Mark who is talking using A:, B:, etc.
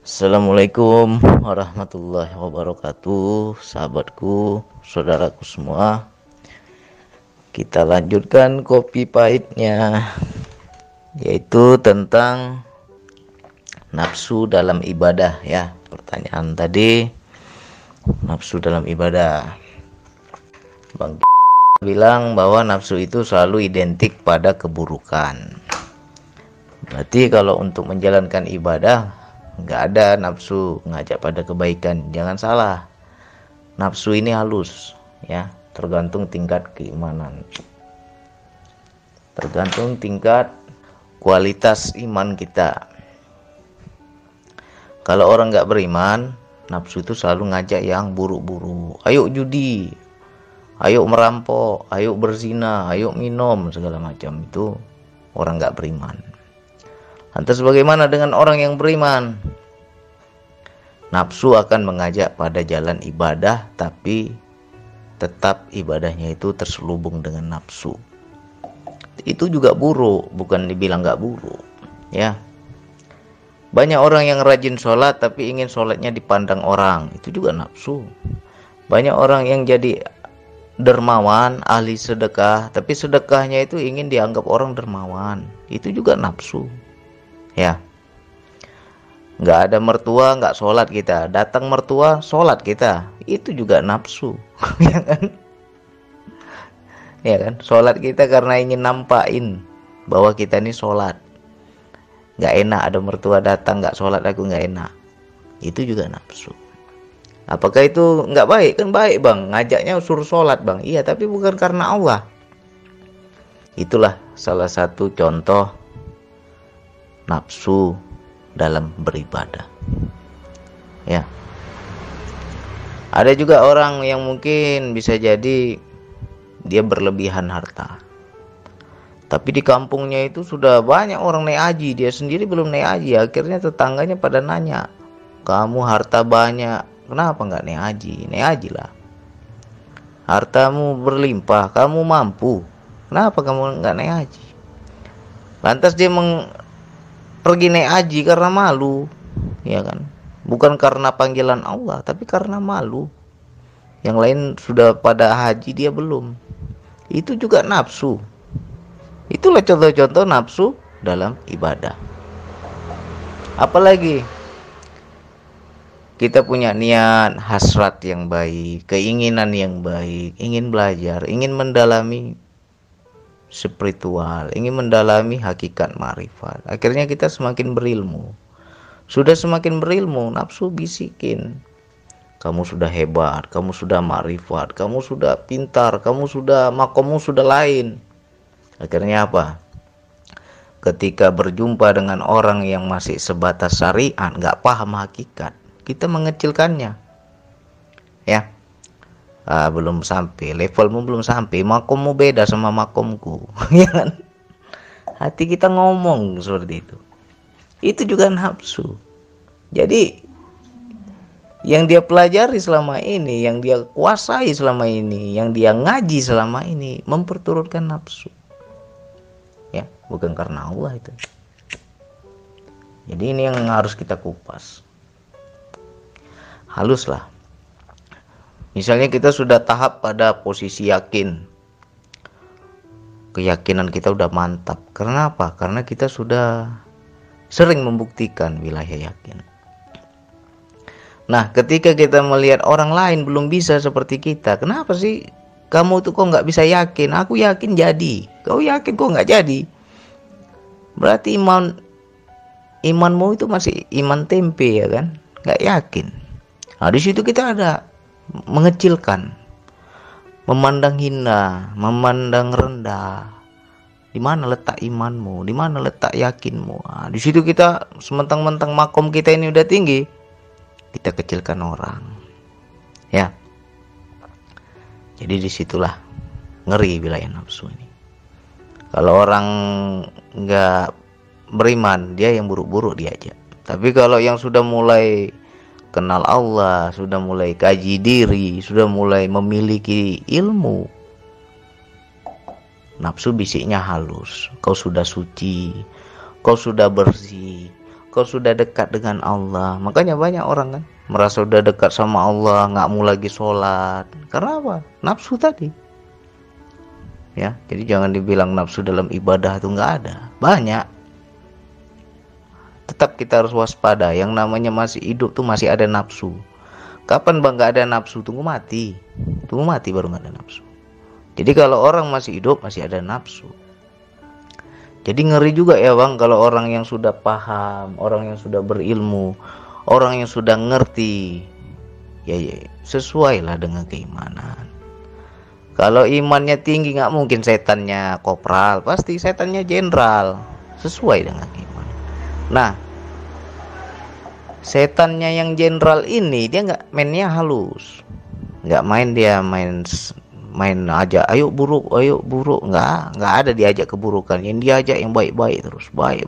A: Assalamualaikum warahmatullahi wabarakatuh, sahabatku, saudaraku semua. Kita lanjutkan kopi pahitnya, yaitu tentang nafsu dalam ibadah ya. Pertanyaan tadi, nafsu dalam ibadah. Bang bilang bahwa nafsu itu selalu identik pada keburukan. Berarti kalau untuk menjalankan ibadah nggak ada nafsu ngajak pada kebaikan. Jangan salah, nafsu ini halus ya, tergantung tingkat keimanan, tergantung tingkat kualitas iman kita. Kalau orang nggak beriman, nafsu itu selalu ngajak yang buruk-buruk. Ayo judi, ayo merampok, ayo berzina, ayo minum, segala macam. Itu orang nggak beriman. Lantas bagaimana dengan orang yang beriman? Nafsu akan mengajak pada jalan ibadah, tapi tetap ibadahnya itu terselubung dengan nafsu. Itu juga buruk, bukan dibilang nggak buruk ya. Banyak orang yang rajin sholat tapi ingin sholatnya dipandang orang, itu juga nafsu. Banyak orang yang jadi dermawan, ahli sedekah, tapi sedekahnya itu ingin dianggap orang dermawan, itu juga nafsu ya. Nggak ada mertua nggak sholat kita, datang mertua sholat kita, itu juga nafsu. Ya kan? Ya kan, sholat kita karena ingin nampakin bahwa kita ini sholat. Nggak enak ada mertua datang nggak sholat, aku nggak enak, itu juga nafsu. Apakah itu nggak baik? Kan baik bang, ngajaknya suruh sholat bang, iya, tapi bukan karena Allah. Itulah salah satu contoh nafsu dalam beribadah ya. Ada juga orang yang mungkin bisa jadi dia berlebihan harta, tapi di kampungnya itu sudah banyak orang naik haji, dia sendiri belum naik haji. Akhirnya tetangganya pada nanya, kamu harta banyak, kenapa nggak naik haji? Naik haji lah, hartamu berlimpah, kamu mampu, kenapa kamu nggak naik haji? Lantas dia pergi naik haji karena malu, ya kan? Bukan karena panggilan Allah, tapi karena malu. Yang lain sudah pada haji, dia belum. Itu juga nafsu. Itulah contoh-contoh nafsu dalam ibadah. Apalagi kita punya niat, hasrat yang baik, keinginan yang baik, ingin belajar, ingin mendalami spiritual, ingin mendalami hakikat marifat. Akhirnya kita semakin berilmu. Sudah semakin berilmu, nafsu bisikin, kamu sudah hebat, kamu sudah marifat, kamu sudah pintar, kamu sudah, makommu sudah lain. Akhirnya apa? Ketika berjumpa dengan orang yang masih sebatas syariat, nggak paham hakikat, kita mengecilkannya ya. Belum sampai, levelmu belum sampai, makommu beda sama makomku. Ya kan? Hati kita ngomong seperti itu. Itu juga nafsu. Jadi yang dia pelajari selama ini, yang dia kuasai selama ini, yang dia ngaji selama ini, memperturutkan nafsu ya, bukan karena Allah itu. Jadi ini yang harus kita kupas haluslah. Misalnya kita sudah tahap pada posisi yakin, keyakinan kita udah mantap. Kenapa? Karena kita sudah sering membuktikan wilayah yakin. Nah, ketika kita melihat orang lain belum bisa seperti kita, kenapa sih kamu tuh kok nggak bisa yakin? Aku yakin jadi, kau yakin kok nggak jadi? Berarti imanmu itu masih iman tempe ya kan? Nggak yakin. Nah, di situ kita ada mengecilkan, memandang hina, memandang rendah. Di mana letak imanmu? Di mana letak yakinmu? Nah, di situ kita sementang-mentang makom kita ini udah tinggi, kita kecilkan orang. Ya. Jadi disitulah ngeri wilayah nafsu ini. Kalau orang nggak beriman, dia yang buruk-buruk diajak. Tapi kalau yang sudah mulai kenal Allah, sudah mulai kaji diri, sudah mulai memiliki ilmu, nafsu bisiknya halus. Kau sudah suci, kau sudah bersih, kau sudah dekat dengan Allah. Makanya banyak orang kan merasa udah dekat sama Allah, nggak mau lagi sholat. Karena apa? Nafsu tadi. Ya, jadi jangan dibilang nafsu dalam ibadah itu nggak ada. Banyak. Tetap kita harus waspada. Yang namanya masih hidup tuh masih ada nafsu. Kapan bang nggak ada nafsu? Tunggu mati. Tunggu mati baru nggak ada nafsu. Jadi kalau orang masih hidup masih ada nafsu. Jadi ngeri juga ya bang kalau orang yang sudah paham, orang yang sudah berilmu, orang yang sudah ngerti, ya sesuai lah dengan keimanan. Kalau imannya tinggi nggak mungkin setannya kopral, pasti setannya jenderal, sesuai dengan iman. Nah, setannya yang jenderal ini dia nggak mainnya halus, nggak main dia main aja, ayo buruk, nggak ada diajak keburukan, yang diajak yang baik-baik terus, baik.